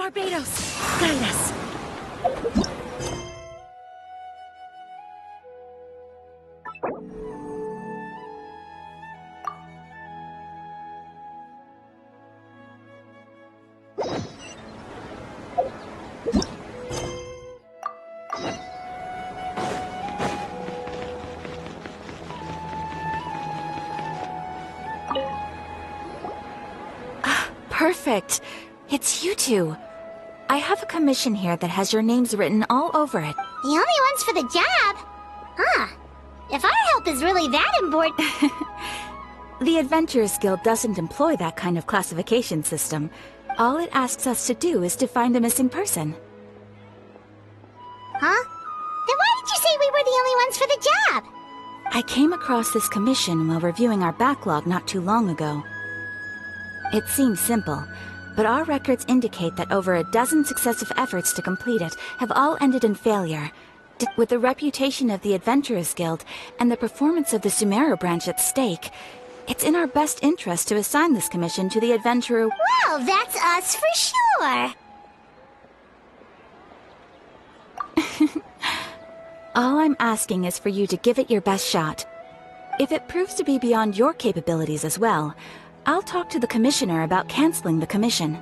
Barbados, guide us. Perfect. It's you two. I have a commission here that has your names written all over it. The only ones for the job? Huh. If our help is really that important... The Adventurers Guild doesn't employ that kind of classification system. All it asks us to do is to find a missing person. Huh? Then why did you say we were the only ones for the job? I came across this commission while reviewing our backlog not too long ago. It seems simple, but our records indicate that over a dozen successive efforts to complete it have all ended in failure. With the reputation of the Adventurers Guild and the performance of the Sumeru branch at stake, it's in our best interest to assign this commission to the Adventurer... Well, that's us for sure! All I'm asking is for you to give it your best shot. If it proves to be beyond your capabilities as well, I'll talk to the Commissioner about canceling the commission.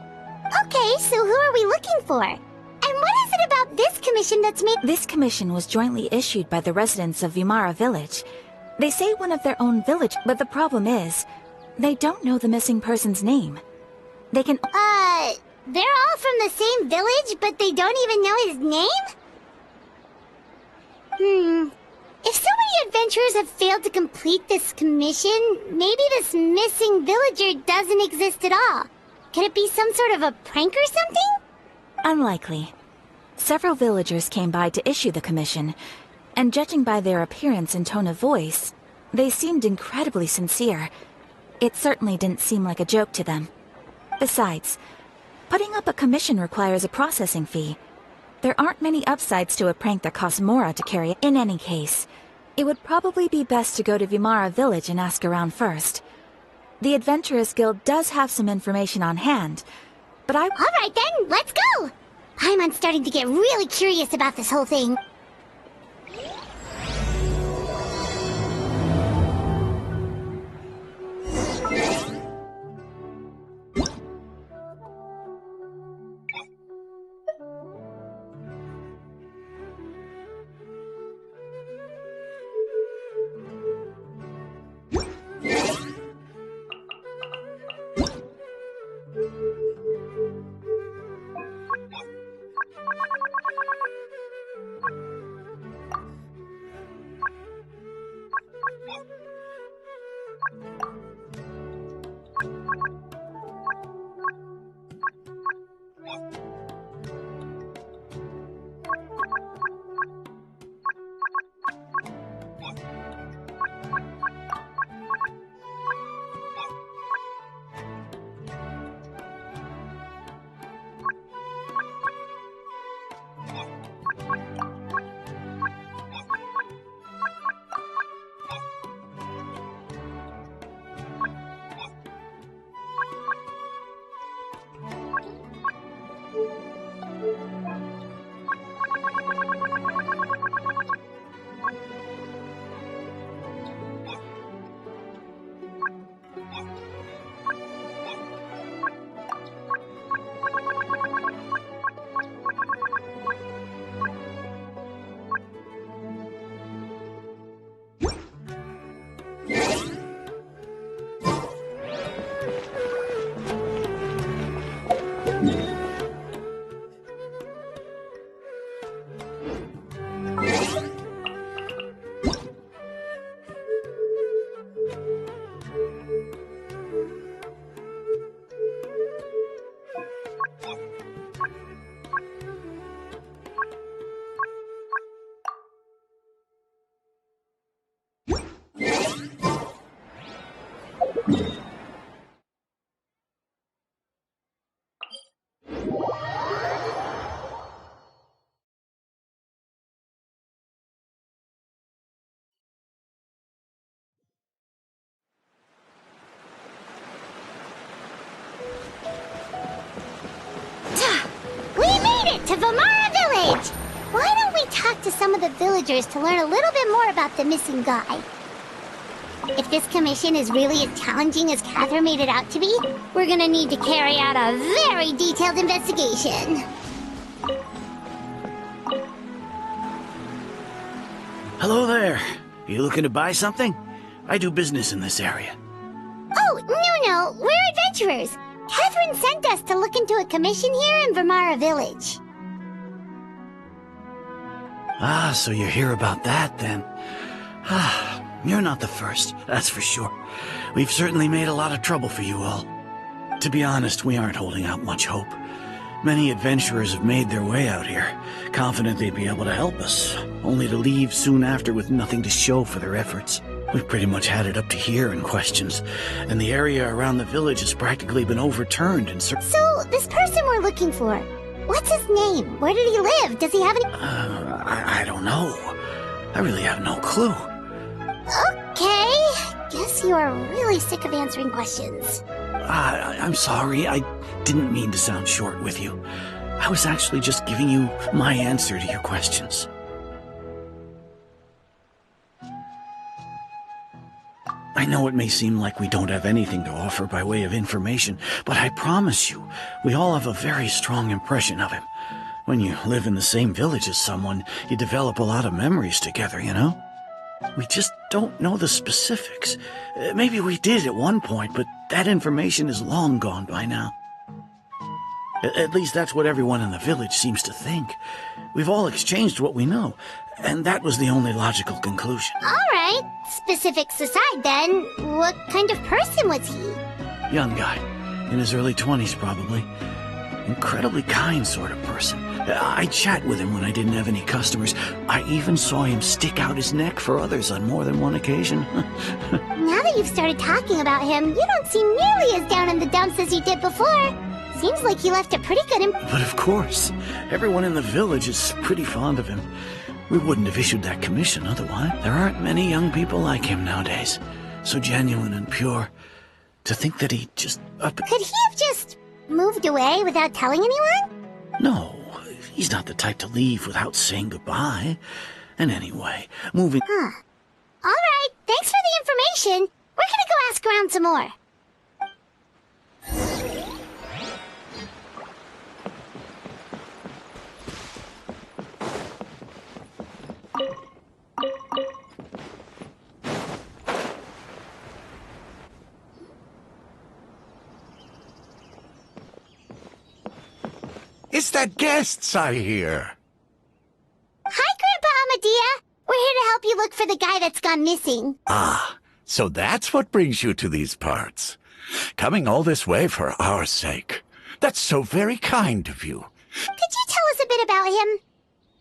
Okay, so who are we looking for? And what is it about this commission that's made... This commission was jointly issued by the residents of Vimara Village. They say one of their own village, but the problem is, they don't know the missing person's name. They can... They're all from the same village, but they don't even know his name? If so many adventurers have failed to complete this commission, maybe this missing villager doesn't exist at all. Could it be some sort of a prank or something? Unlikely. Several villagers came by to issue the commission, and judging by their appearance and tone of voice, they seemed incredibly sincere. It certainly didn't seem like a joke to them. Besides, putting up a commission requires a processing fee. There aren't many upsides to a prank that costs Mora to carry. In any case, it would probably be best to go to Vimara Village and ask around first. The Adventurers Guild does have some information on hand, but Alright then, let's go! I'm starting to get really curious about this whole thing. report to Vamara Village! Why don't we talk to some of the villagers to learn a little bit more about the missing guy? If this commission is really as challenging as Catherine made it out to be, we're gonna need to carry out a very detailed investigation. Hello there. You looking to buy something? I do business in this area. Oh, no, we're adventurers. Catherine sent us to look into a commission here in Vamara Village. Ah, so you're here about that, then. Ah, you're not the first, that's for sure. We've certainly made a lot of trouble for you all. To be honest, we aren't holding out much hope. Many adventurers have made their way out here, confident they'd be able to help us, only to leave soon after with nothing to show for their efforts. We've pretty much had it up to here in questions, and the area around the village has practically been overturned in search. So, this person we're looking for, what's his name? Where did he live? Does he have any... I don't know. I really have no clue. Okay, guess you are really sick of answering questions. I'm sorry, I didn't mean to sound short with you. I was actually just giving you my answer to your questions. I know it may seem like we don't have anything to offer by way of information, but I promise you, we all have a very strong impression of him. When you live in the same village as someone, you develop a lot of memories together, you know? We just don't know the specifics. Maybe we did at one point, but that information is long gone by now. At least that's what everyone in the village seems to think. We've all exchanged what we know, and that was the only logical conclusion. Alright, specifics aside then, what kind of person was he? Young guy, in his early 20s probably. Incredibly kind sort of person. I chat with him when I didn't have any customers. I even saw him stick out his neck for others on more than one occasion. Now that you've started talking about him, you don't seem nearly as down in the dumps as you did before. Seems like he left a pretty good But of course, everyone in the village is pretty fond of him. We wouldn't have issued that commission otherwise. There aren't many young people like him nowadays. So genuine and pure. To think that he just Could he have just moved away without telling anyone? No, he's not the type to leave without saying goodbye. And anyway, moving... Alright, thanks for the information. We're gonna go ask around some more. It's the guests I hear. Hi, Grandpa Amadea. We're here to help you look for the guy that's gone missing. Ah, so that's what brings you to these parts. Coming all this way for our sake. That's so very kind of you. Could you tell us a bit about him?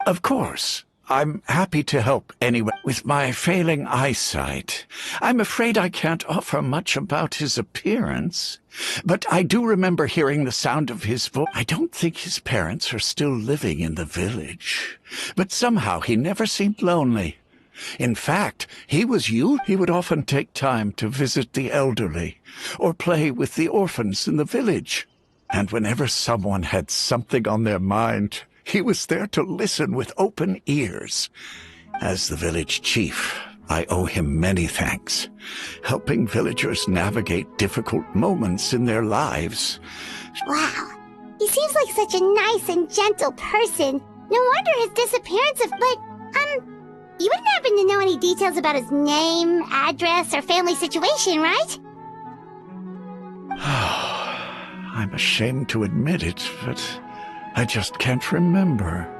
Of course. I'm happy to help anyone. With my failing eyesight, I'm afraid I can't offer much about his appearance. But I do remember hearing the sound of his voice. I don't think his parents are still living in the village. But somehow he never seemed lonely. In fact, he would often take time to visit the elderly or play with the orphans in the village. And whenever someone had something on their mind, he was there to listen with open ears. As the village chief, I owe him many thanks, helping villagers navigate difficult moments in their lives. Wow, he seems like such a nice and gentle person. No wonder his disappearance you wouldn't happen to know any details about his name, address, or family situation, right? I'm ashamed to admit it, but I just can't remember.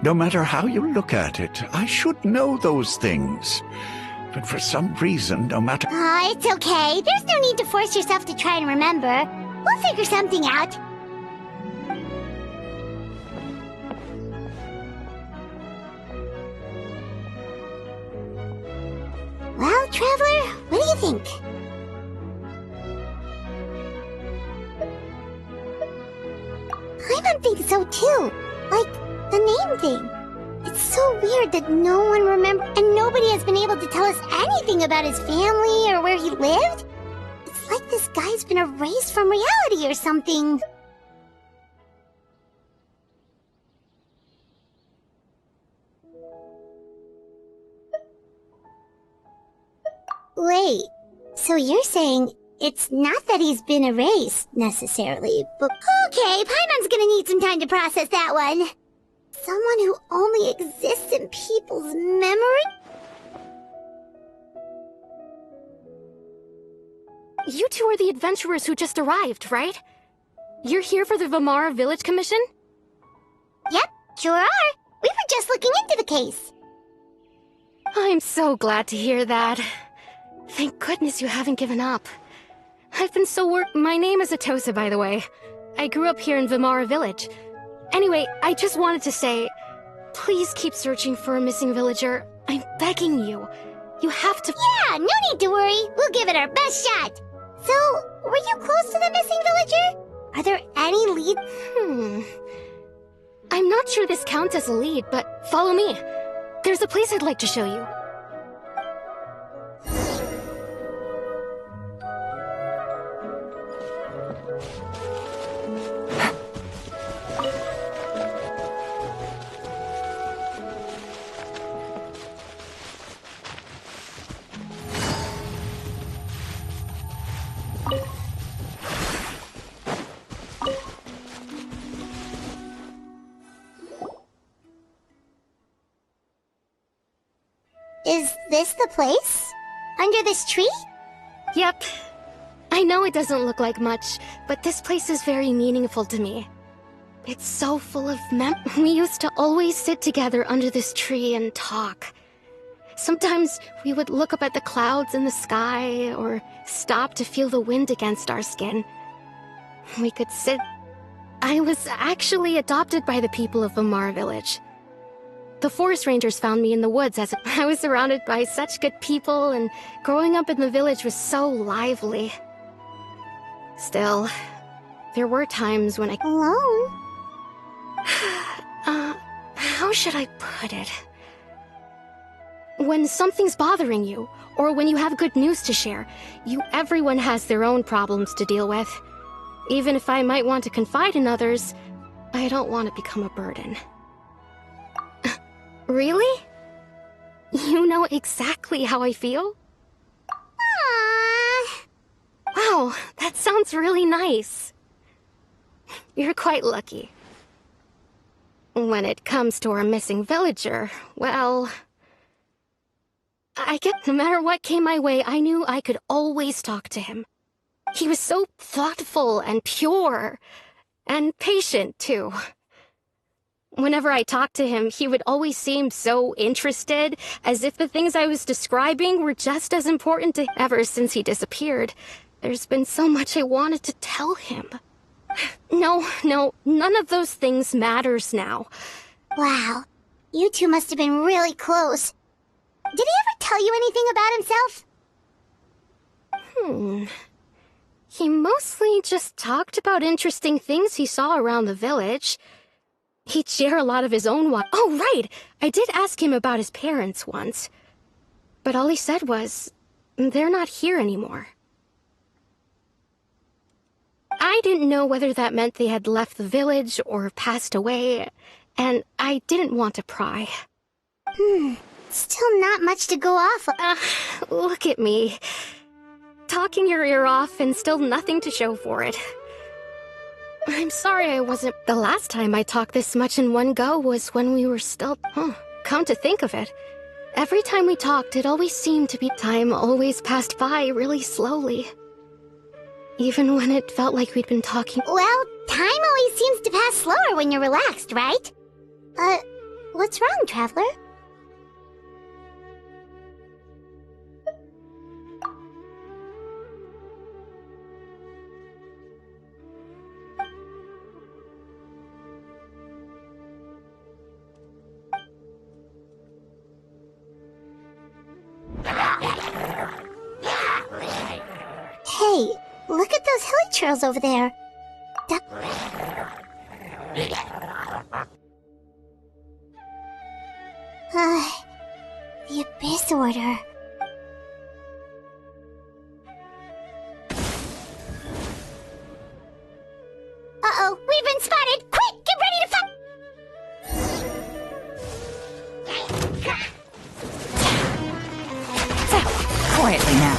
No matter how you look at it, I should know those things. But for some reason, no matter... It's okay. There's no need to force yourself to try and remember. We'll figure something out. Well, Traveler, what do you think? I don't think so, too. Like, the name thing. It's so weird that no one remembers, and nobody has been able to tell us anything about his family or where he lived. It's like this guy's been erased from reality or something. Wait, so you're saying it's not that he's been erased, necessarily, but... Okay, Paimon's gonna need some time to process that one. Someone who only exists in people's memory? You two are the adventurers who just arrived, right? You're here for the Vamara Village Commission? Yep, sure are. We were just looking into the case. I'm so glad to hear that. Thank goodness you haven't given up. I've been so My name is Atosa, by the way. I grew up here in Vamara Village. Anyway, I just wanted to say, please keep searching for a missing villager. I'm begging you. You have to... Yeah, no need to worry. We'll give it our best shot. So, were you close to the missing villager? Are there any leads? I'm not sure this counts as a lead, but follow me. There's a place I'd like to show you. Is this the place? Under this tree? Yep. I know it doesn't look like much, but this place is very meaningful to me. It's so full of We used to always sit together under this tree and talk. Sometimes we would look up at the clouds in the sky, or stop to feel the wind against our skin. We could sit... I was actually adopted by the people of Vamara Village. The forest rangers found me in the woods as I was surrounded by such good people, and growing up in the village was so lively. Still, there were times when I... Alone? How should I put it? When something's bothering you, or when you have good news to share, everyone has their own problems to deal with. Even if I might want to confide in others, I don't want to become a burden. Really? You know exactly how I feel? Aww. Wow, that sounds really nice. You're quite lucky. When it comes to our missing villager, well... no matter what came my way, I knew I could always talk to him. He was so thoughtful and pure, and patient, too. Whenever I talked to him, he would always seem so interested, as if the things I was describing were just as important to him. Ever since he disappeared, there's been so much I wanted to tell him. No, none of those things matters now. Wow, you two must have been really close. Did he ever tell you anything about himself? He mostly just talked about interesting things he saw around the village. He'd share a lot of his own Oh, right! I did ask him about his parents once. But all he said was, they're not here anymore. I didn't know whether that meant they had left the village or passed away, and I didn't want to pry. Still not much to go off of. Look at me. Talking your ear off and still nothing to show for it. I'm sorry I wasn't... The last time I talked this much in one go was when we were still... Come to think of it, every time we talked, it always seemed to be... Time always passed by really slowly. Even when it felt like we'd been talking... Well, time always seems to pass slower when you're relaxed, right? What's wrong, Traveler? Hey, look at those hilly trails over there. The Abyss Order. Uh-oh, we've been spotted! Quick, get ready to fight! Quietly now.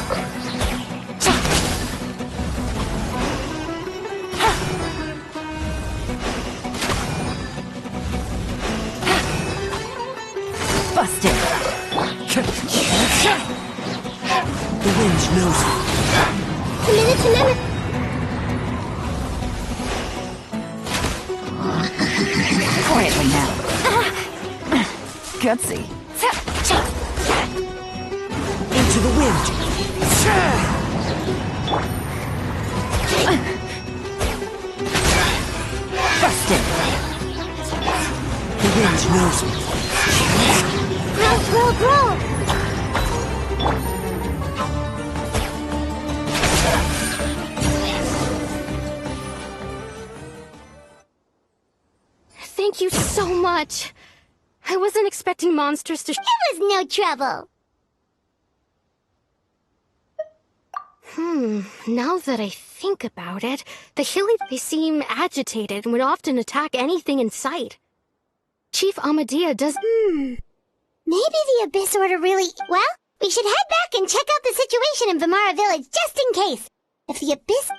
can't see. Into the wind. Busted. The wind knows me. Grow! Thank you so much. I wasn't expecting monsters to It was no trouble. Now that I think about it, the Hilly, they seem agitated and would often attack anything in sight. Chief Amadea does... Maybe the Abyss Order really... Well, we should head back and check out the situation in Vimara Village, just in case. If the Abyss...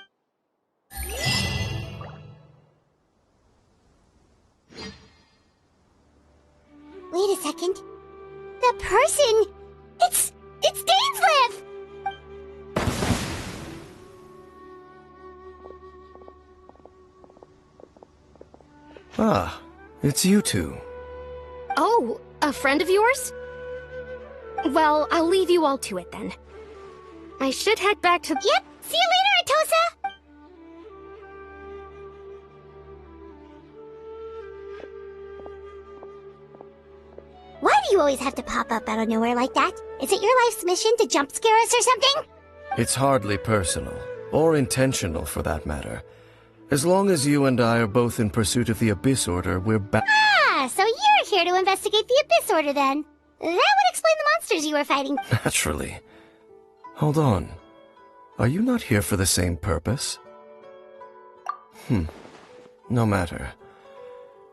Wait a second. The person... It's Dainsleif! Ah, it's you two. Oh, a friend of yours? Well, I'll leave you all to it then. I should head back to... Yep, see you later, Atosa! Why do you always have to pop up out of nowhere like that? Is it your life's mission to jump scare us or something? It's hardly personal, or intentional for that matter. As long as you and I are both in pursuit of the Abyss Order, we're back. Ah, so you're here to investigate the Abyss Order then. That would explain the monsters you were fighting. Naturally. Hold on. Are you not here for the same purpose? No matter.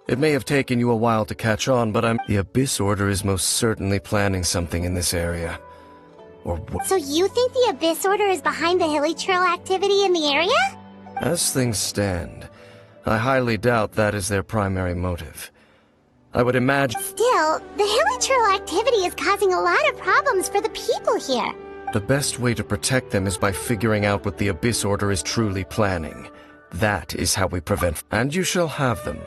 It may have taken you a while to catch on, but The Abyss Order is most certainly planning something in this area. Or what? So you think the Abyss Order is behind the Hilly Trail activity in the area? As things stand, I highly doubt that is their primary motive. I would imagine... Still, the Hilly Trail activity is causing a lot of problems for the people here. The best way to protect them is by figuring out what the Abyss Order is truly planning. That is how we prevent... And you shall have them.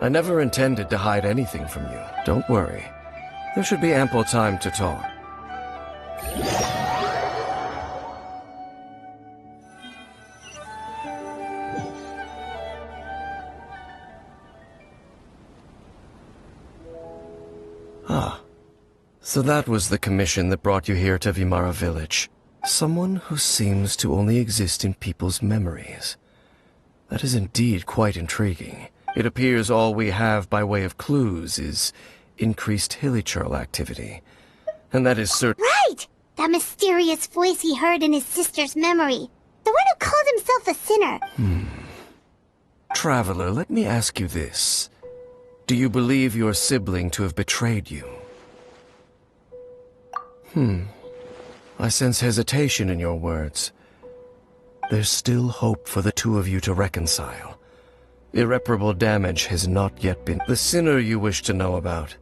I never intended to hide anything from you. Don't worry. There should be ample time to talk. Ah, so that was the commission that brought you here to Vimara Village. Someone who seems to only exist in people's memories. That is indeed quite intriguing. It appears all we have by way of clues is increased hilichurl activity. And that is certain. Right! That mysterious voice he heard in his sister's memory. The one who called himself a sinner. Traveler, let me ask you this. Do you believe your sibling to have betrayed you? I sense hesitation in your words. There's still hope for the two of you to reconcile. Irreparable damage has not yet been... The sinner you wish to know about,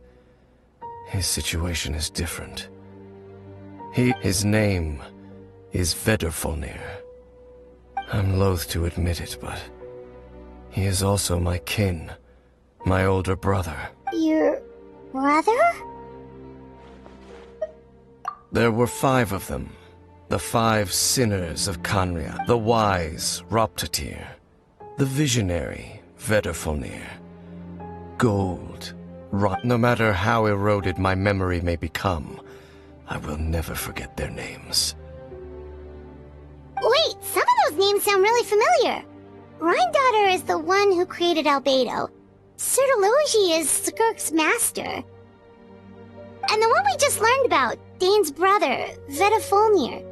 his situation is different. His name is Vedderfolnir. I'm loath to admit it, but he is also my kin, my older brother. Your brother? There were 5 of them. The 5 sinners of Kanria. The wise, Roptatir. The visionary, Vedderfolnir. Gold, rot. No matter how eroded my memory may become, I will never forget their names. Wait, some of those names sound really familiar. Rhindaughter is the one who created Albedo. Sertologi is Skirk's master. And the one we just learned about, Dane's brother, Vedderfolnir.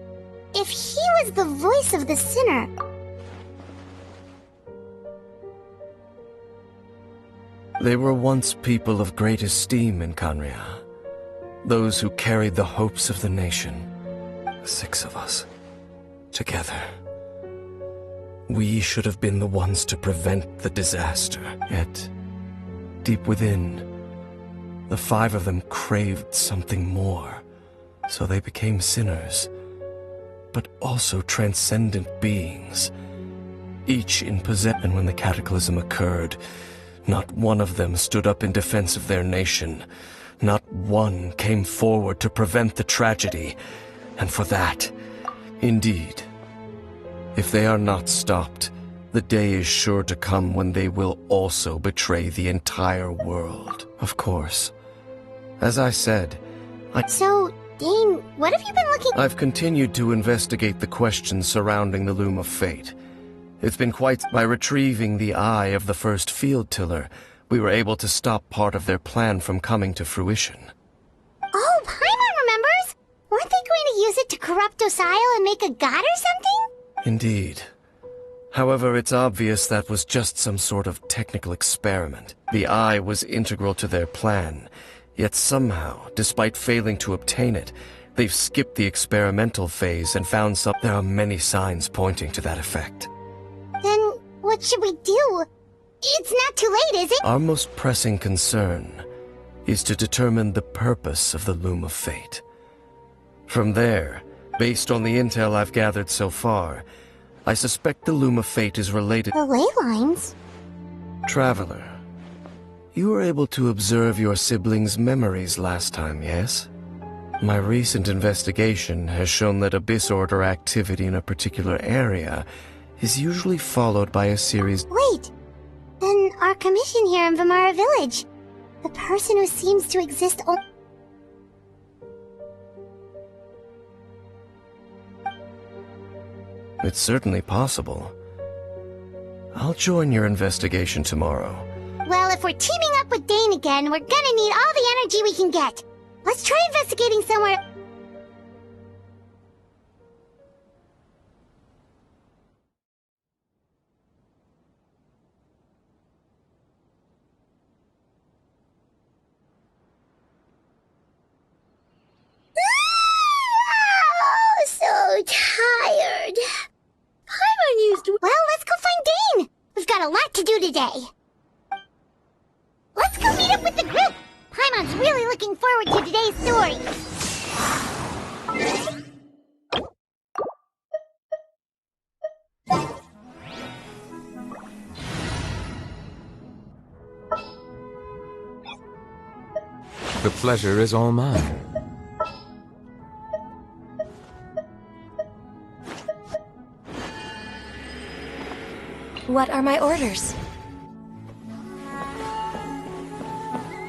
If he was the voice of the sinner... They were once people of great esteem in Kanria. Those who carried the hopes of the nation. 6 of us. Together. We should have been the ones to prevent the disaster. Yet, deep within, the 5 of them craved something more. So they became sinners. But also transcendent beings. Each in possession. And when the cataclysm occurred, not one of them stood up in defense of their nation, Not one came forward to prevent the tragedy, and for that, indeed, if they are not stopped, the day is sure to come when they will also betray the entire world. Of course. As I said, So, Dane, what have you been looking— I've continued to investigate the questions surrounding the Loom of Fate. It's been quite— By retrieving the eye of the first field tiller, we were able to stop part of their plan from coming to fruition. Oh, Paimon remembers! Weren't they going to use it to corrupt Osile and make a god or something? Indeed. However, it's obvious that was just some sort of technical experiment. The eye was integral to their plan, yet somehow, despite failing to obtain it, they've skipped the experimental phase and found some— There are many signs pointing to that effect. Then, what should we do? It's not too late, is it? Our most pressing concern is to determine the purpose of the Loom of Fate. From there, based on the intel I've gathered so far, I suspect the Loom of Fate is related— The ley lines? Traveler, you were able to observe your siblings' memories last time, yes? My recent investigation has shown that Abyss Order activity in a particular area is usually followed by a series— Wait! Then our commission here in Vimara Village. The person who seems to exist It's certainly possible. I'll join your investigation tomorrow. Well, if we're teaming up with Dane again, we're gonna need all the energy we can get. Let's try investigating somewhere— Oh, so tired. Paimon used— Well, let's go find Dane. We've got a lot to do today. Let's go meet up with the group. Paimon's really looking forward to today's story. The pleasure is all mine. What are my orders?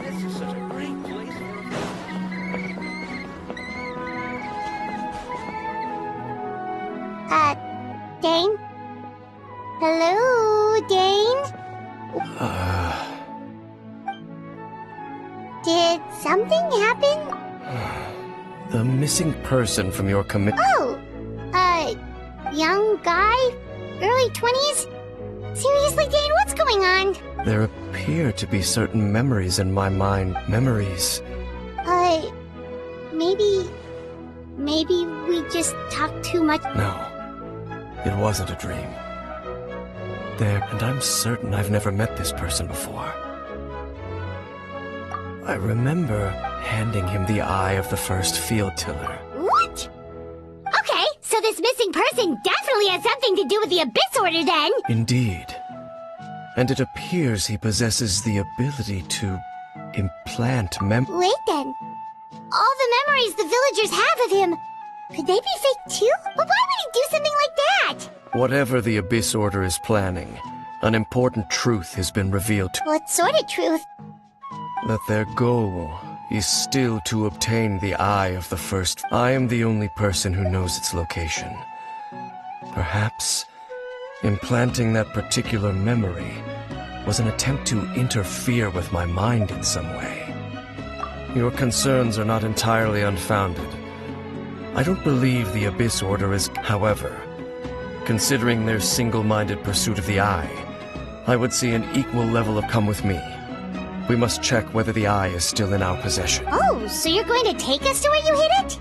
This is such a great place Dane? Hello, Dane? Did something happen? The missing person from your Oh! Young guy? Early 20s? Seriously, Dane, what's going on? There appear to be certain memories in my mind. Memories. Maybe we just talked too much. No, it wasn't a dream. And I'm certain I've never met this person before. I remember handing him the eye of the first field tiller. What? Okay, so this missing person definitely has something to do with the Abyss Order then! Indeed. And it appears he possesses the ability to implant Wait then. All the memories the villagers have of him, could they be fake too? But why would he do something like that? Whatever the Abyss Order is planning, an important truth has been revealed to— What sort of truth? that their goal is still to obtain the eye of the first. I am the only person who knows its location. Perhaps implanting that particular memory was an attempt to interfere with my mind in some way. Your concerns are not entirely unfounded. I don't believe the Abyss Order is— However, considering their single-minded pursuit of the eye, I would see an equal level of— Come with me. We must check whether the eye is still in our possession. Oh, so you're going to take us to where you hid it?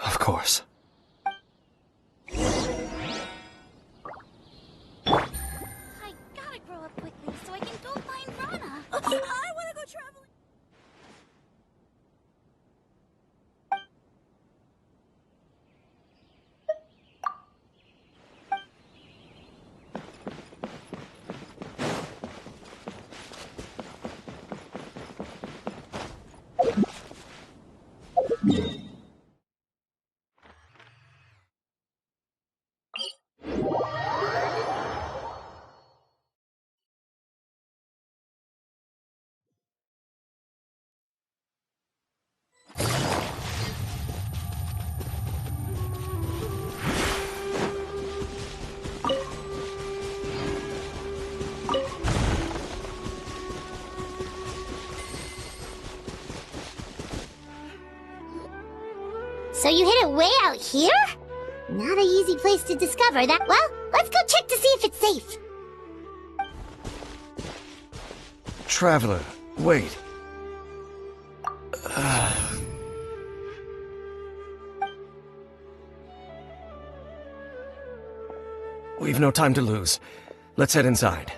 Of course. I gotta grow up quickly. So you hid it way out here? Not an easy place to discover that. Well, let's go check to see if it's safe. Traveler, wait. We've no time to lose. Let's head inside.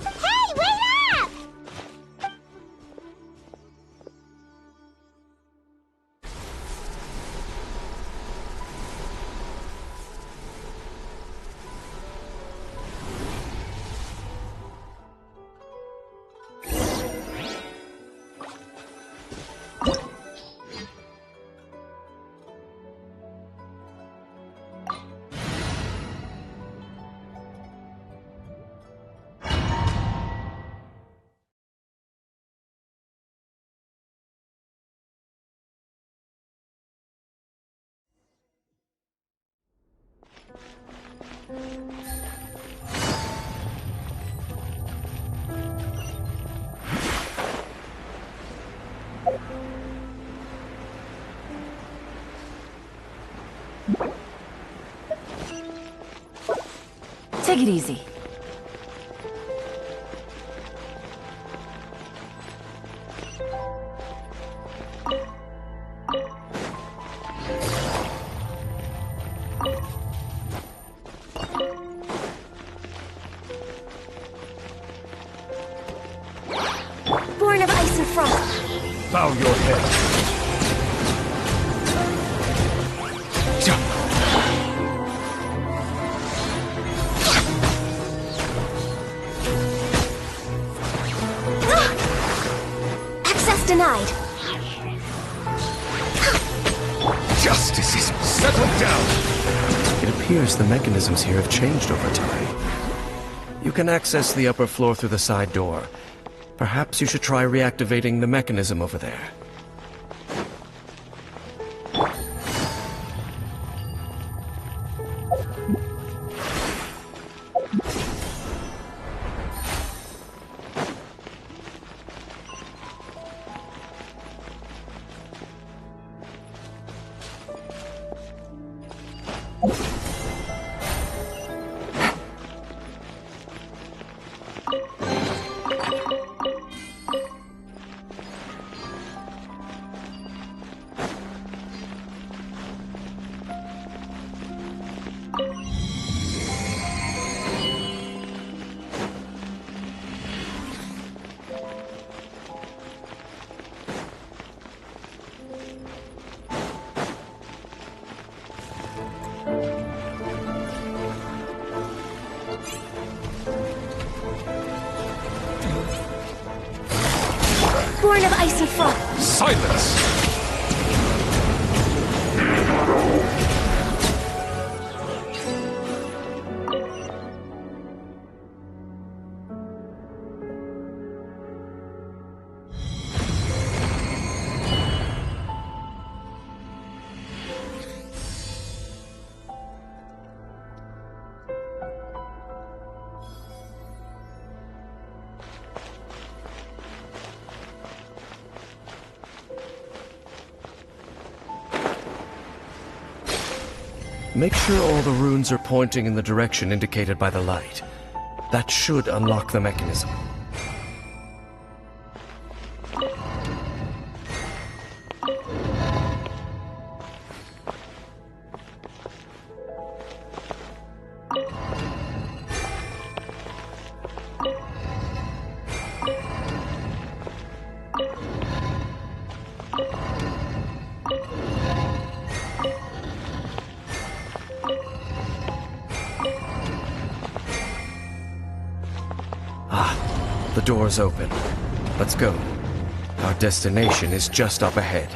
Hey, wait up! Take it easy. Born of ice and frost. Bow your head. Access denied. Justice is settled down. It appears the mechanisms here have changed over time. You can access the upper floor through the side door. Perhaps you should try reactivating the mechanism over there. Born of ice and frost. Silence! Make sure all the runes are pointing in the direction indicated by the light. That should unlock the mechanism. The door's open. Let's go. Our destination is just up ahead.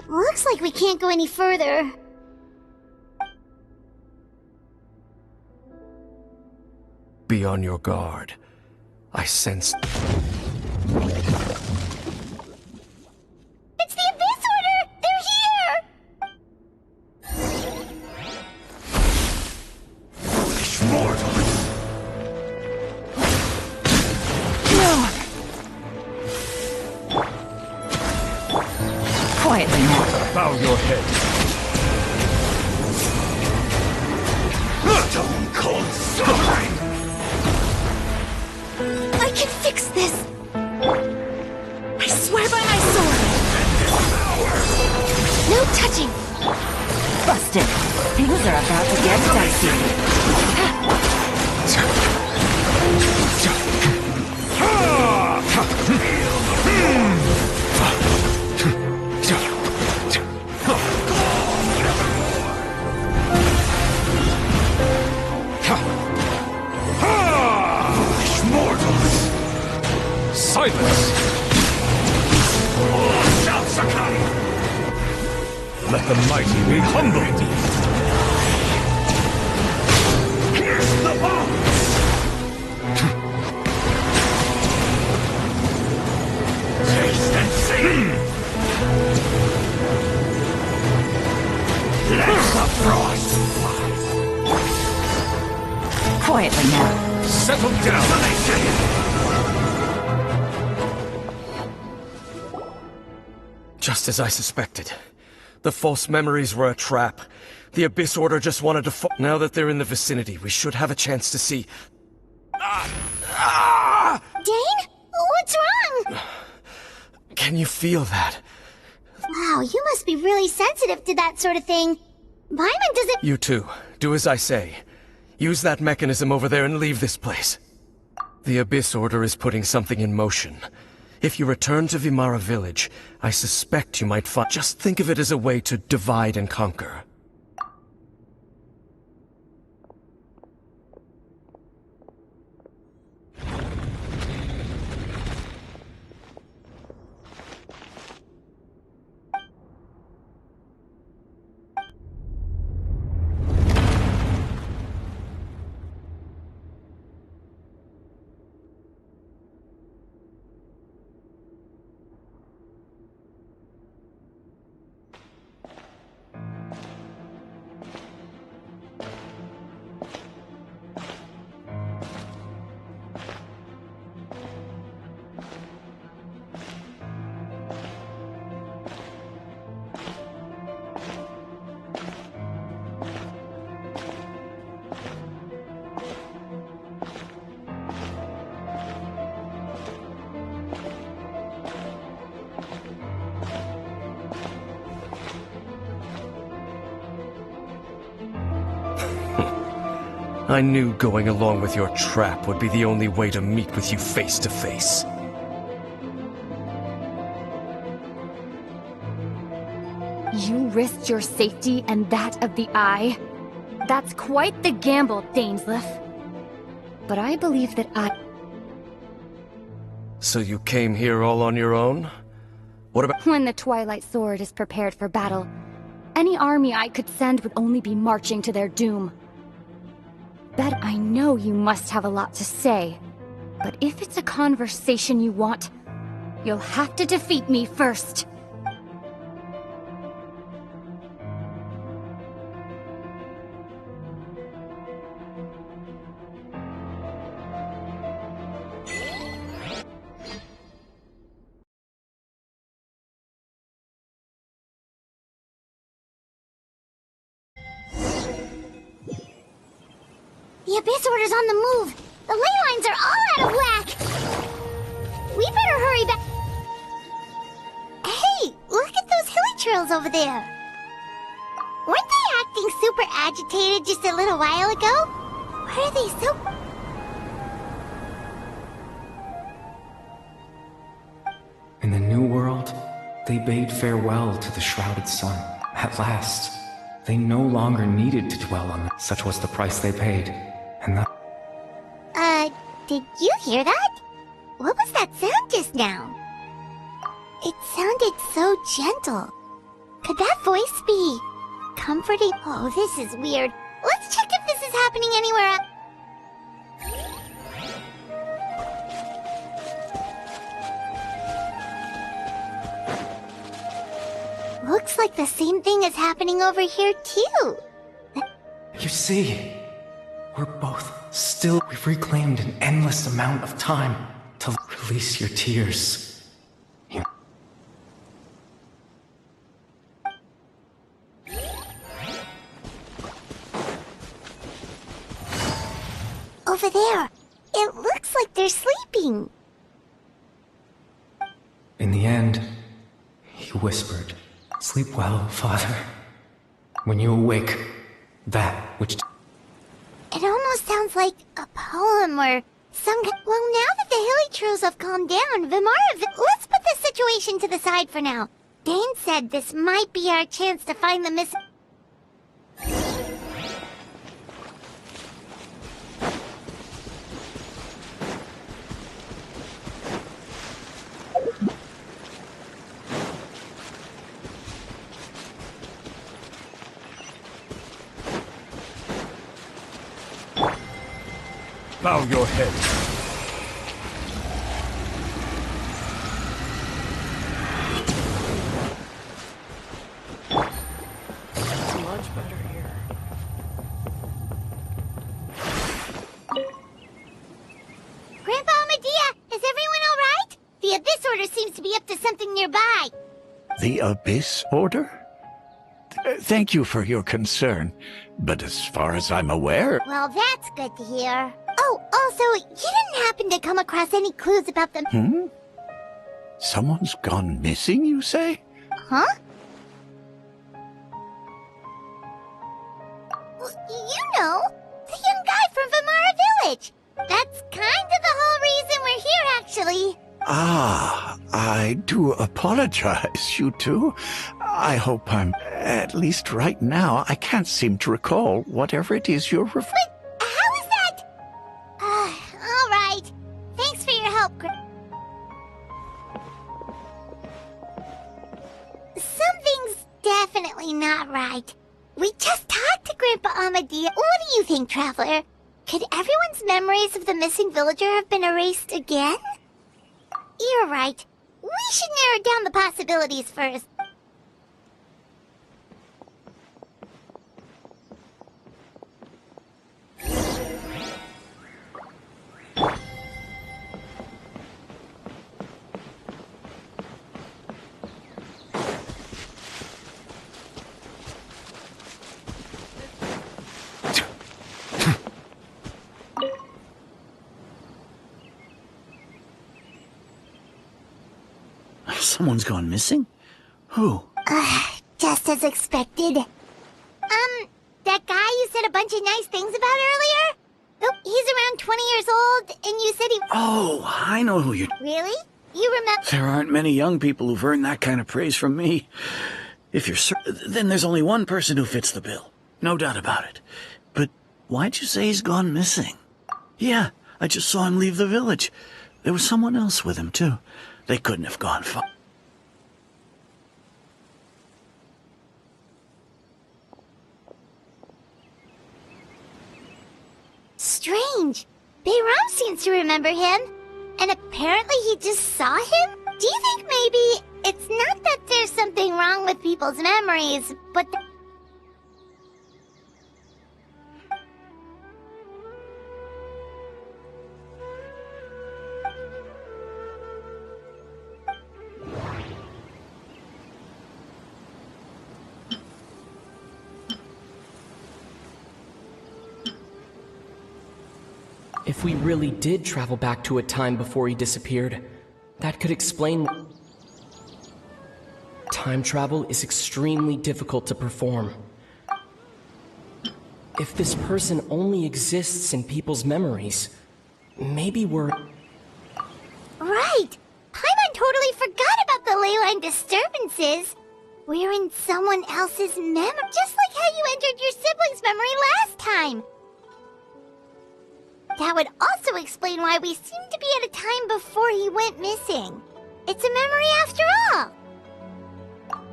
Looks like we can't go any further. Be on your guard. I sense... It's the Abyss Order! They're here! Foolish mortals! No! Quietly now. Bow your head. Stone cold swine! I can fix this! I swear by my sword! No touching! Busted. Things are about to get dicey. Silence! All shall succumb! Let the mighty be humbled! Here's the bones! Taste and see! Let the frost fly! Quietly now. Settle down! Just as I suspected. The false memories were a trap. The Abyss Order just wanted to Now that they're in the vicinity, we should have a chance to see... Dane? What's wrong? Can you feel that? Wow, you must be really sensitive to that sort of thing. Paimon doesn't... You too. Do as I say. Use that mechanism over there and leave this place. The Abyss Order is putting something in motion. If you return to Vimara village, I suspect you might find... Just think of it as a way to divide and conquer. I knew going along with your trap would be the only way to meet with you face to face. You risked your safety and that of the Eye? That's quite the gamble, Dainsleif. But I believe that So you came here all on your own? What about— When the Twilight Sword is prepared for battle, any army I could send would only be marching to their doom. Bet I know you must have a lot to say. But if it's a conversation you want, you'll have to defeat me first. The Abyss Order's on the move. The ley lines are all out of whack. We better hurry back. Hey, look at those hilly trails over there. Weren't they acting super agitated just a little while ago? Why are they so... In the New World, they bade farewell to the shrouded sun. At last, they no longer needed to dwell on them. Such was the price they paid. And that... Did you hear that? What was that sound just now? It sounded so gentle. Could that voice be comforting? Oh, this is weird. Let's check if this is happening anywhere else. Looks like the same thing is happening over here, too. You see, we're both still... We've reclaimed an endless amount of time to release your tears. Over there. It looks like they're sleeping. In the end, he whispered, "Sleep well, Father. When you awake, that which..." It almost sounds like a poem or some... Well, now that the Hilichurls have calmed down, let's put this situation to the side for now. Dane said this might be our chance to find the missing... Bow your head. It's much better here. Grandpa Medea, is everyone all right? The Abyss Order seems to be up to something nearby. The Abyss Order? Thank you for your concern, but as far as I'm aware... Well, that's good to hear. Oh, also, you didn't happen to come across any clues about them... Someone's gone missing, you say? Huh? You know, the young guy from Vamara Village. That's kind of the whole reason we're here, actually. Ah, I do apologize, you two. I hope I'm... At least right now, I can't seem to recall whatever it is you're But how is that? All right. Thanks for your help, Something's definitely not right. We just talked to Grandpa Amadea. What do you think, Traveler? Could everyone's memories of the missing villager have been erased again? You're right. We should narrow down the possibilities first. Someone's gone missing? Who? Just as expected. That guy you said a bunch of nice things about earlier? Oh, he's around 20 years old, and you said he... Oh, I know who you're... Really? You remember... There aren't many young people who've earned that kind of praise from me. If you're certain, then there's only one person who fits the bill. No doubt about it. But why'd you say he's gone missing? Yeah, I just saw him leave the village. There was someone else with him, too. They couldn't have gone far. Strange. Bayram seems to remember him. And apparently he just saw him? Do you think maybe it's not that there's something wrong with people's memories, but... If we really did travel back to a time before he disappeared, that could explain... Time travel is extremely difficult to perform. If this person only exists in people's memories, maybe we're... Right! Paimon totally forgot about the ley line disturbances. We're in someone else's memory, just like how you entered your sibling's memory last time. That would also explain why we seem to be at a time before he went missing. It's a memory after all.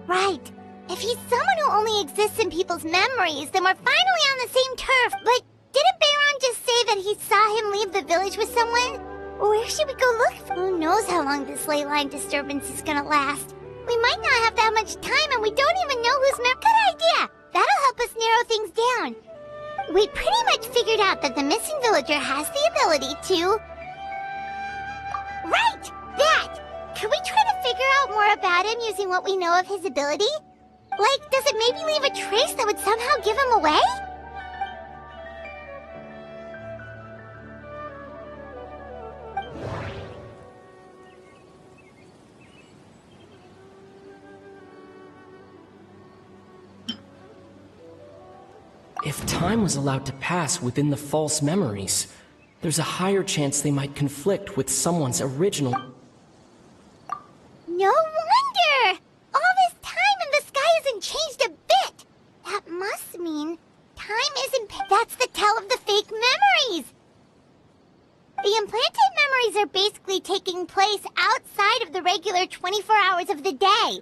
Right. If he's someone who only exists in people's memories, then we're finally on the same turf. But didn't Bayron just say that he saw him leave the village with someone? Where should we go look? Who knows how long this ley line disturbance is gonna last? We might not have that much time, and we don't even know who's Good idea! That'll help us narrow things down. We pretty much figured out that the missing villager has the ability to... Right! That! Could we try to figure out more about him using what we know of his ability? Like, does it maybe leave a trace that would somehow give him away? If time was allowed to pass within the false memories, there's a higher chance they might conflict with someone's original... No wonder! All this time and the sky hasn't changed a bit! That must mean time isn't... That's the tell of the fake memories! The implanted memories are basically taking place outside of the regular 24 hours of the day.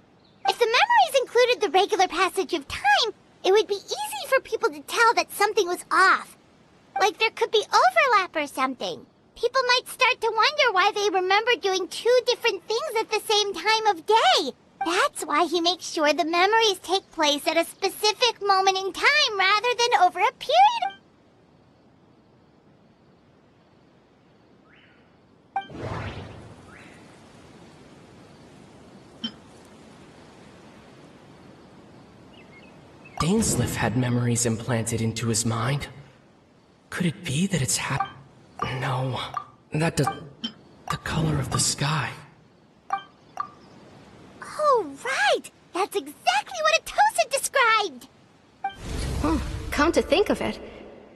If the memories included the regular passage of time, it would be easy for people to tell that something was off. Like there could be overlap or something. People might start to wonder why they remember doing two different things at the same time of day. That's why he makes sure the memories take place at a specific moment in time rather than over a period. Dainsleif had memories implanted into his mind. Could it be that it's No, that does... The color of the sky. Oh, right! That's exactly what Atosa described! Come to think of it,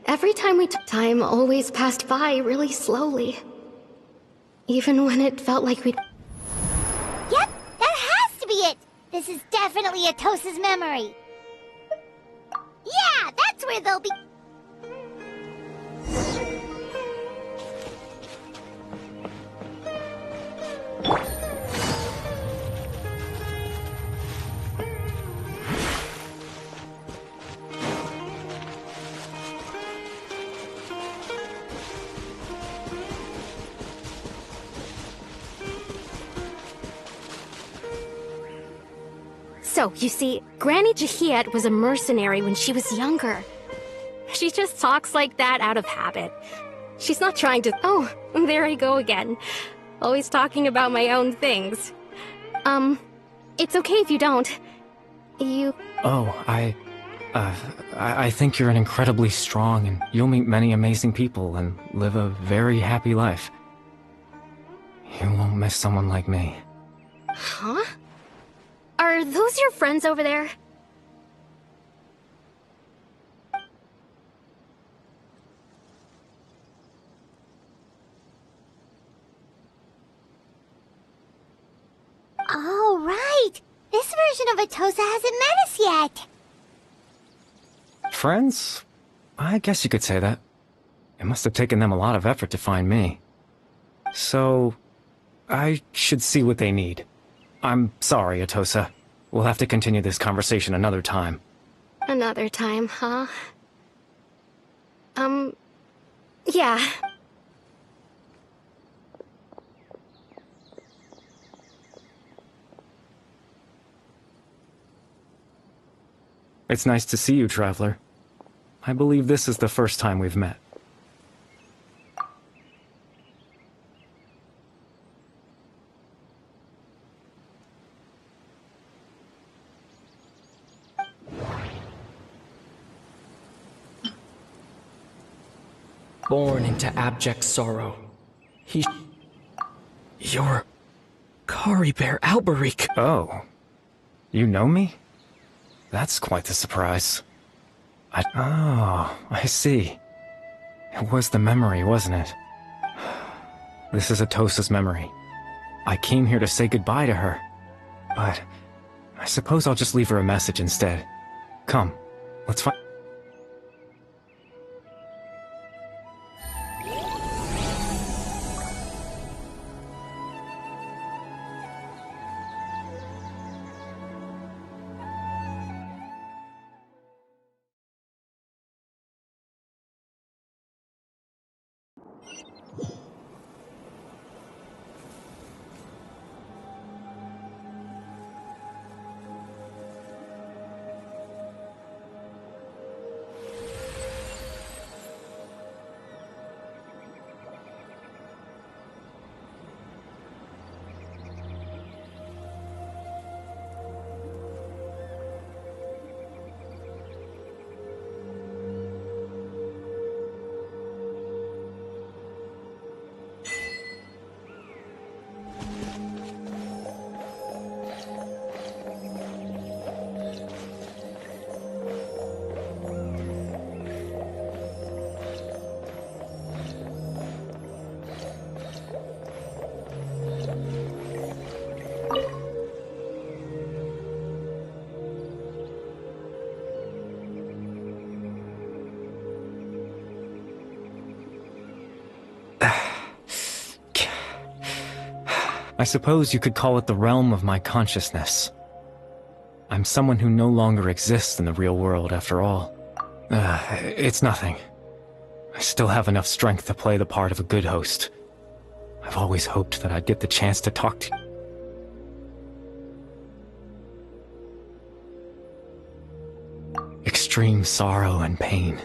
every time we took time always passed by really slowly. Even when it felt like we'd... Yep, that has to be it! This is definitely Atosa's memory. Yeah, that's where they'll be... So, you see, Granny Jahiet was a mercenary when she was younger. She just talks like that out of habit. She's not trying to... Oh, there I go again. Always talking about my own things. It's okay if you don't. You... Oh, I think you're an incredibly strong, and you'll meet many amazing people and live a very happy life. You won't miss someone like me. Huh? Are those your friends over there? Oh, right! This version of Atosa hasn't met us yet! Friends? I guess you could say that. It must have taken them a lot of effort to find me. So, I should see what they need. I'm sorry, Atosa. We'll have to continue this conversation another time. Another time, huh? Yeah. It's nice to see you, Traveler. I believe this is the first time we've met. Born into abject sorrow. You're... Kari Bear Alberic. Oh. You know me? That's quite the surprise. Oh, I see. It was the memory, wasn't it? This is Atosa's memory. I came here to say goodbye to her. But I suppose I'll just leave her a message instead. Come, let's find... suppose you could call it the realm of my consciousness. I'm someone who no longer exists in the real world, after all. It's nothing. I still have enough strength to play the part of a good host. I've always hoped that I'd get the chance to talk to you. Extreme sorrow and pain.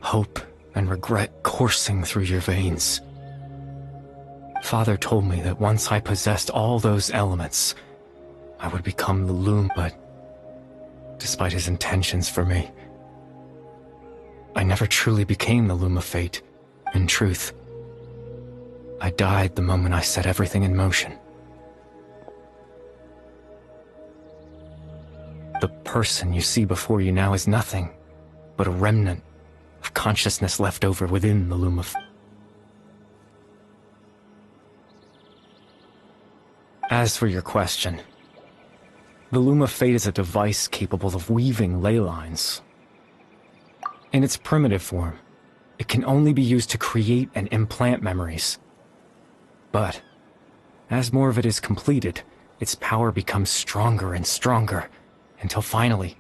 Hope and regret coursing through your veins. Father told me that once I possessed all those elements, I would become the loom, but despite his intentions for me, I never truly became the loom of fate. In truth, I died the moment I set everything in motion. The person you see before you now is nothing but a remnant of consciousness left over within the loom of... As for your question, the loom of fate is a device capable of weaving ley lines. In its primitive form, it can only be used to create and implant memories. But, as more of it is completed, its power becomes stronger and stronger, until finally,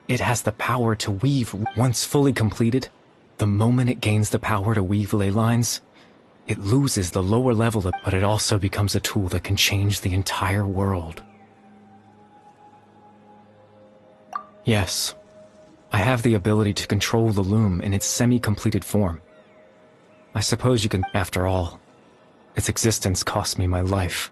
it has the power to weave. Once fully completed, the moment it gains the power to weave ley lines, it loses the lower level, but it also becomes a tool that can change the entire world. Yes, I have the ability to control the loom in its semi-completed form. I suppose you can... After all, its existence cost me my life.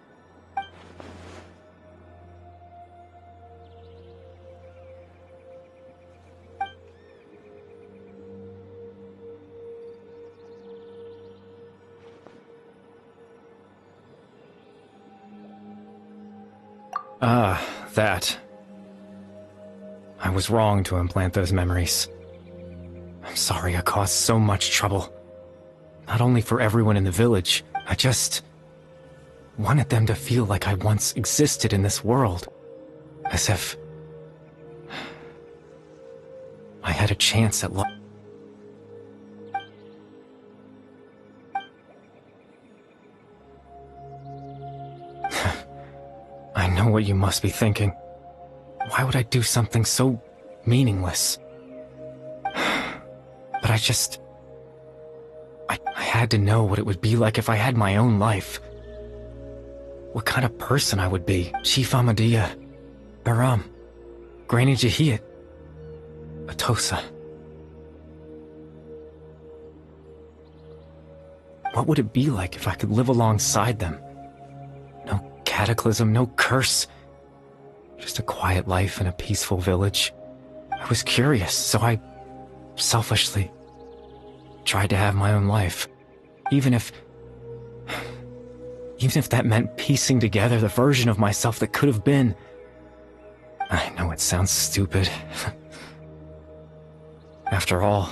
That. I was wrong to implant those memories. I'm sorry I caused so much trouble. Not only for everyone in the village, I just wanted them to feel like I once existed in this world. As if I had a chance at life. I know what you must be thinking. Why would I do something so meaningless? But I had to know what it would be like if I had my own life. What kind of person I would be. Chief Ahmadiyya, Baram, Granny Jahiyat, Atosa. What would it be like if I could live alongside them? No cataclysm, no curse. Just a quiet life in a peaceful village. I was curious, so I selfishly tried to have my own life. Even if that meant piecing together the version of myself that could have been. I know it sounds stupid. After all,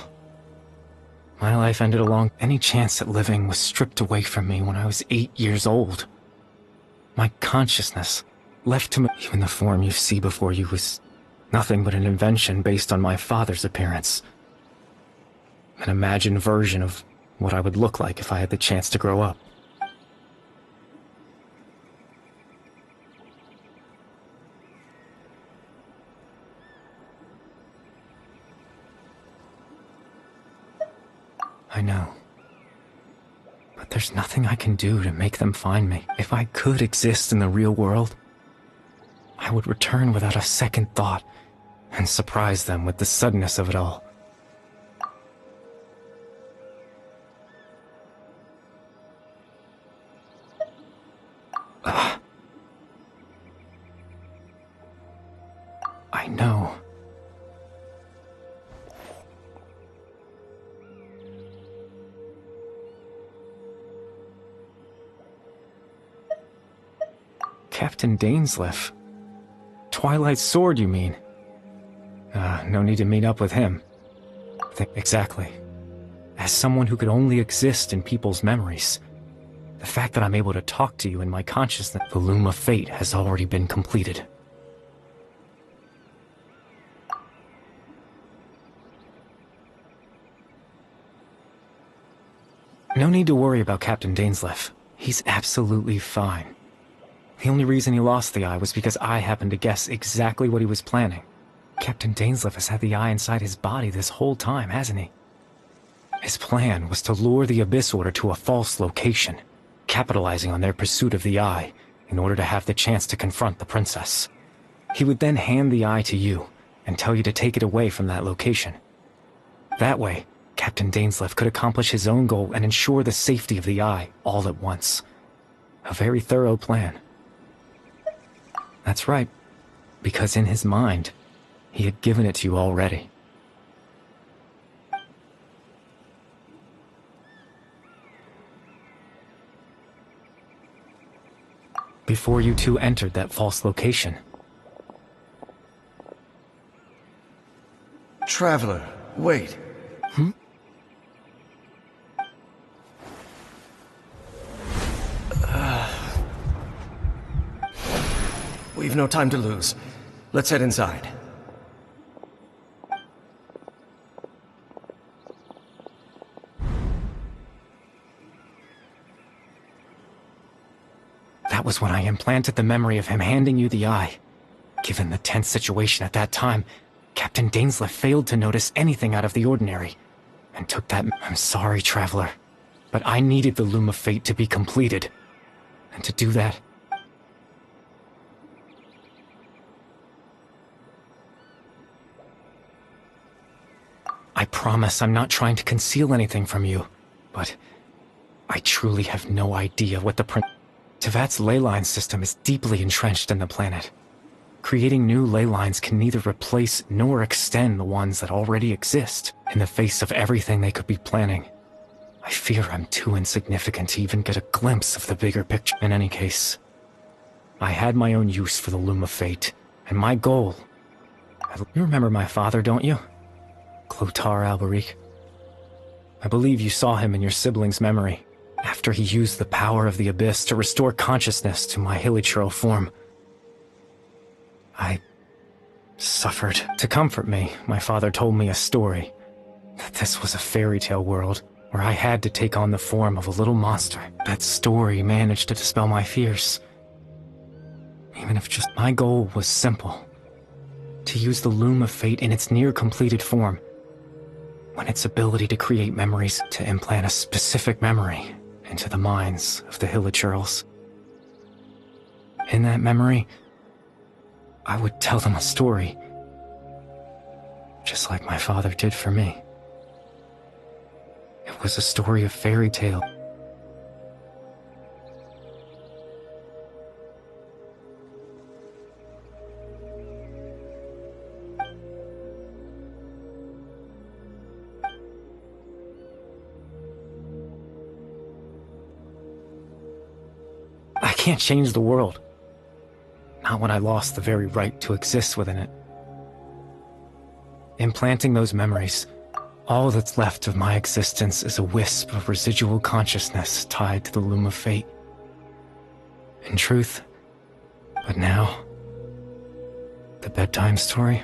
my life ended along. Any chance at living was stripped away from me when I was 8 years old. My consciousness, left to me. Even the form you see before you was nothing but an invention based on my father's appearance. An imagined version of what I would look like if I had the chance to grow up. I know. But there's nothing I can do to make them find me. If I could exist in the real world, I would return without a second thought and surprise them with the suddenness of it all. I know. Captain Dainsleif. Twilight Sword, you mean? No need to meet up with him. Exactly. As someone who could only exist in people's memories, the fact that I'm able to talk to you in my consciousness, the loom of fate has already been completed. No need to worry about Captain Dainsleif. He's absolutely fine. The only reason he lost the eye was because I happened to guess exactly what he was planning. Captain Dainsleif has had the eye inside his body this whole time, hasn't he? His plan was to lure the Abyss Order to a false location, capitalizing on their pursuit of the eye in order to have the chance to confront the princess. He would then hand the eye to you and tell you to take it away from that location. That way, Captain Dainsleif could accomplish his own goal and ensure the safety of the eye all at once. A very thorough plan. That's right, because in his mind, he had given it to you already. Before you two entered that false location. Traveler, wait. We've no time to lose. Let's head inside. That was when I implanted the memory of him handing you the eye. Given the tense situation at that time, Captain Dainsleif failed to notice anything out of the ordinary, and took that— I'm sorry, Traveler, but I needed the Loom of Fate to be completed. And to do that, I promise I'm not trying to conceal anything from you, but I truly have no idea what the Tevat's ley line system is deeply entrenched in the planet. Creating new ley lines can neither replace nor extend the ones that already exist. In the face of everything they could be planning, I fear I'm too insignificant to even get a glimpse of the bigger picture. In any case, I had my own use for the Loom of Fate, and my goal— You remember my father, don't you? Clotar Alberic. I believe you saw him in your sibling's memory, after he used the power of the Abyss to restore consciousness to my hilichurl form. I suffered. To comfort me, my father told me a story, that this was a fairy tale world, where I had to take on the form of a little monster. That story managed to dispel my fears. Even if just— My goal was simple. To use the Loom of Fate in its near-completed form, when its ability to create memories, to implant a specific memory into the minds of the hilichurls. In that memory, I would tell them a story, just like my father did for me. It was a story of fairy tale. I can't change the world. Not when I lost the very right to exist within it. Implanting those memories, all that's left of my existence is a wisp of residual consciousness tied to the Loom of Fate. In truth, but now, the bedtime story.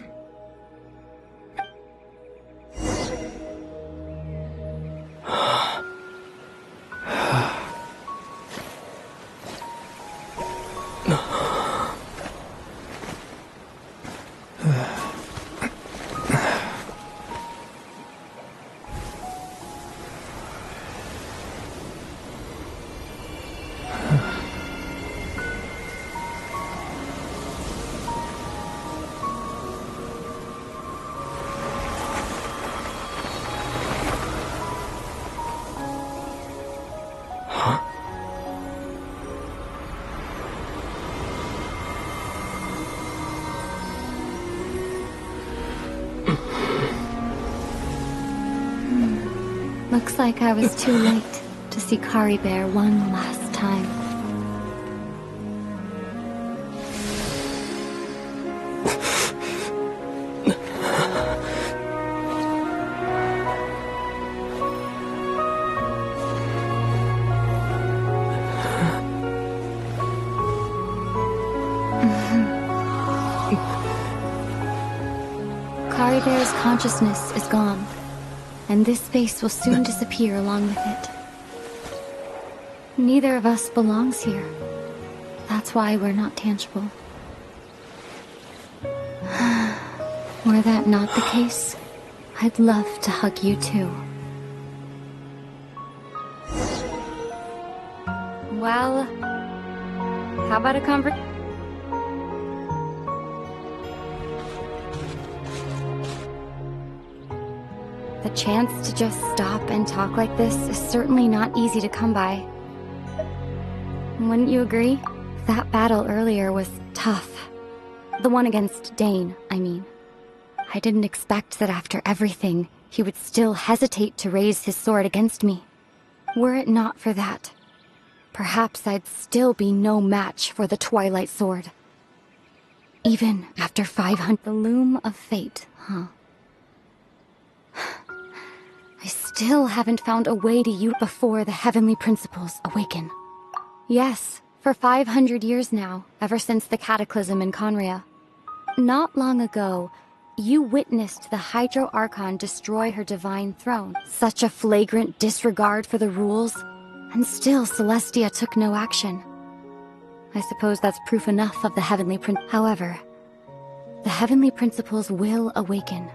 Looks like I was too late to see Kari Bear one last time. Kari Bear's consciousness is gone, and this space will soon disappear along with it. Neither of us belongs here. That's why we're not tangible. Were that not the case, I'd love to hug you too. Well, how about a conversation? The chance to just stop and talk like this is certainly not easy to come by. Wouldn't you agree? That battle earlier was tough. The one against Dane, I mean. I didn't expect that after everything, he would still hesitate to raise his sword against me. Were it not for that, perhaps I'd still be no match for the Twilight Sword. Even after 500... The loom of fate, huh? I still haven't found a way to use before the heavenly principles awaken. Yes, for 500 years now, ever since the cataclysm in Conria. Not long ago, you witnessed the Hydro Archon destroy her divine throne. Such a flagrant disregard for the rules, and still Celestia took no action. I suppose that's proof enough of the heavenly However, the heavenly principles will awaken.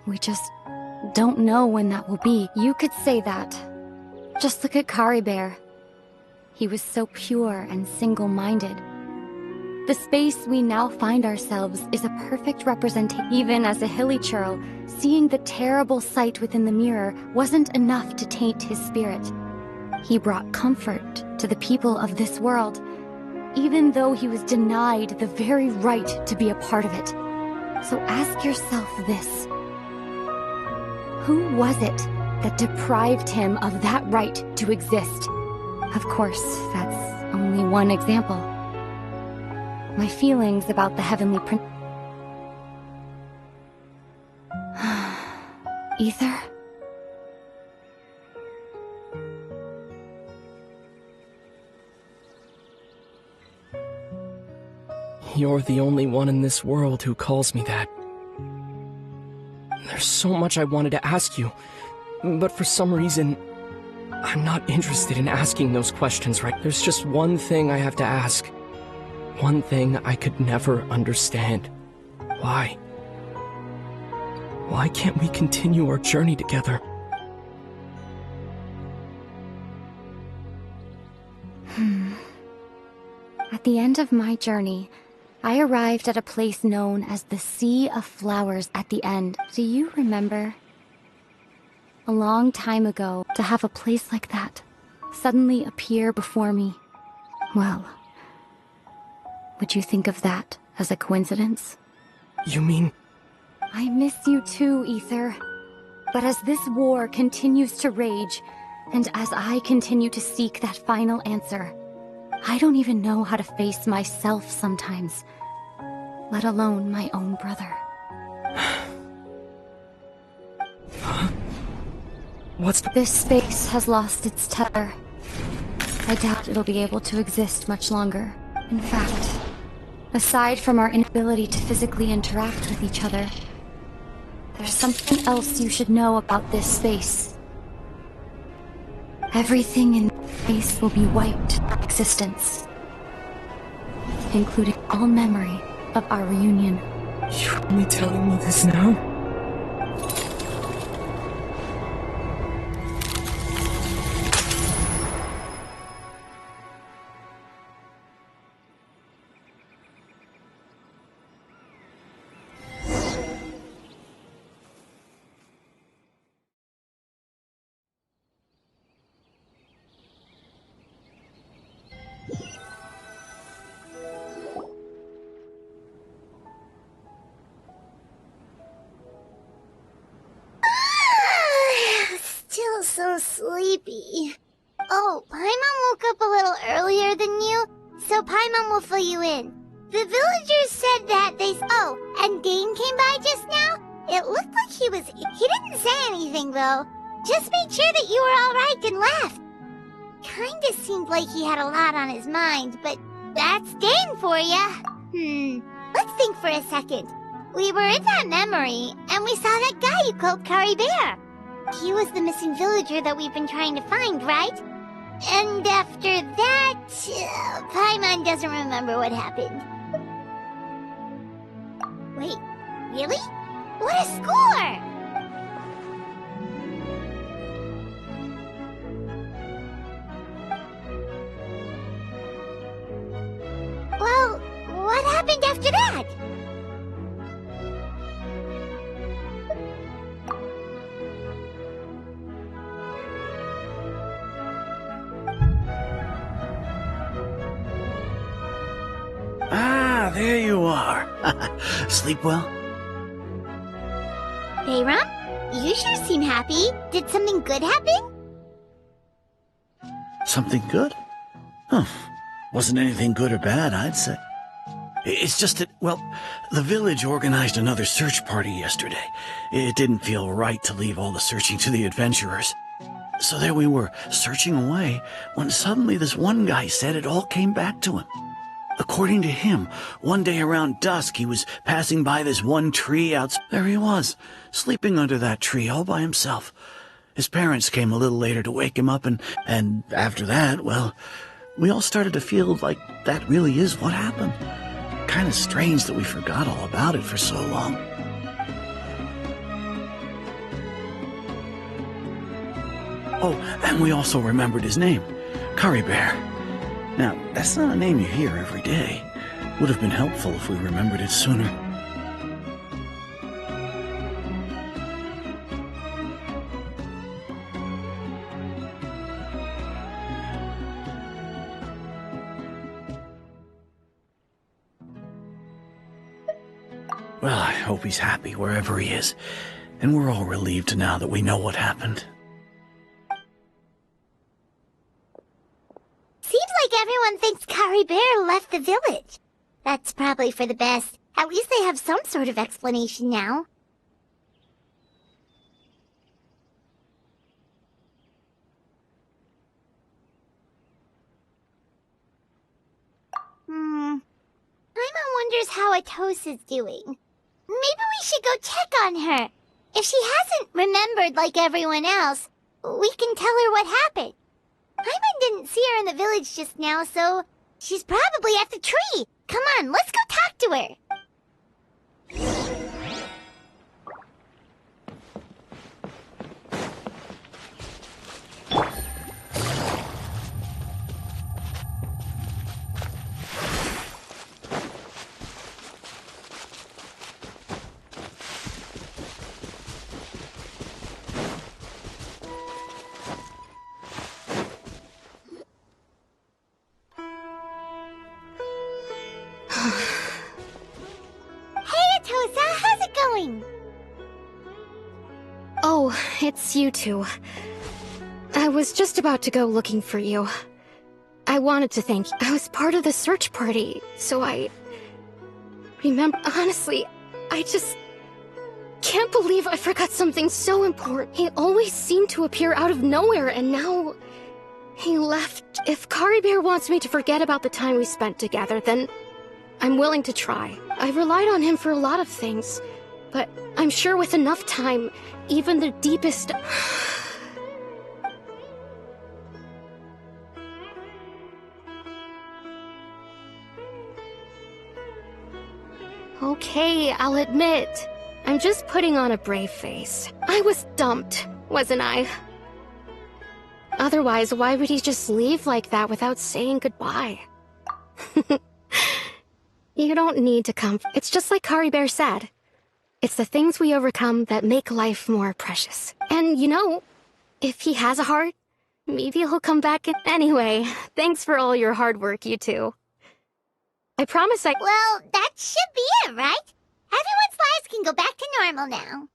We just don't know when that will be. You could say that. Just look at Caribert. He was so pure and single-minded. The space we now find ourselves is a perfect representation. Even as a hilly churl, seeing the terrible sight within the mirror wasn't enough to taint his spirit. He brought comfort to the people of this world, even though he was denied the very right to be a part of it. So ask yourself this. Who was it that deprived him of that right to exist? Of course, that's only one example. My feelings about the heavenly Ether? You're the only one in this world who calls me that. There's so much I wanted to ask you, but for some reason, I'm not interested in asking those questions right. There's just one thing I have to ask. One thing I could never understand. Why? Why can't we continue our journey together? At the end of my journey, I arrived at a place known as the Sea of Flowers at the end. Do you remember? A long time ago, to have a place like that suddenly appear before me. Well, would you think of that as a coincidence? You mean... I miss you too, Ether. But as this war continues to rage, and as I continue to seek that final answer, I don't even know how to face myself sometimes, let alone my own brother. What's... This space has lost its tether. I doubt it'll be able to exist much longer. In fact, aside from our inability to physically interact with each other, there's something else you should know about this space. Everything in this space will be wiped from existence, including all memory of our reunion. You're only telling me this now? Still so sleepy. Oh, Paimon woke up a little earlier than you, so Paimon will fill you in. The villagers said that they... Oh, and Dane came by just now? It looked like he was... He didn't say anything, though. Just made sure that you were alright and left. Kinda seemed like he had a lot on his mind, but that's Dane for ya. Let's think for a second. We were in that memory, and we saw that guy you called Caribert. He was the missing villager that we've been trying to find, right? And after that, Paimon doesn't remember what happened. Wait, really? What a score! Well, what happened after that? Ah, there you are. Sleep well? Perekam, you sure seem happy. Did something good happen? Something good? Huh. Wasn't anything good or bad, I'd say. It's just that, well, the village organized another search party yesterday. It didn't feel right to leave all the searching to the adventurers. So there we were, searching away, when suddenly this one guy said it all came back to him. According to him, one day around dusk he was passing by this one tree outside. There he was, sleeping under that tree all by himself. His parents came a little later to wake him up, and after that, well, we all started to feel like that really is what happened. Kind of strange that we forgot all about it for so long. Oh, and we also remembered his name, Curry Bear. Now, that's not a name you hear every day. Would have been helpful if we remembered it sooner. Well, I hope he's happy wherever he is, and we're all relieved now that we know what happened. Seems like everyone thinks Curry Bear left the village. That's probably for the best. At least they have some sort of explanation now. Paimon wonders how Atosa's doing. Maybe we should go check on her. If she hasn't remembered like everyone else, we can tell her what happened. Paimon didn't see her in the village just now, so she's probably at the tree. Come on, let's go talk to her. Oh, it's you two. I was just about to go looking for you. I wanted to thank you. I was part of the search party, so I remember. Honestly, I just can't believe I forgot something so important. He always seemed to appear out of nowhere, and now he left. If Curry Bear wants me to forget about the time we spent together, then I'm willing to try. I've relied on him for a lot of things, but I'm sure with enough time, even the deepest... Okay, I'll admit. I'm just putting on a brave face. I was dumped, wasn't I? Otherwise, why would he just leave like that without saying goodbye? You don't need to come. It's just like Curry Bear said. It's the things we overcome that make life more precious. And you know, if he has a heart, maybe he'll come back anyway. Thanks for all your hard work, you two. I promise I— Well, that should be it, right? Everyone's lives can go back to normal now.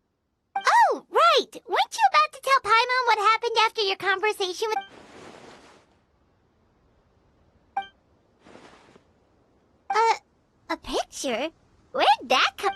Oh, right! Weren't you about to tell Paimon what happened after your conversation with— a picture? Where'd that come—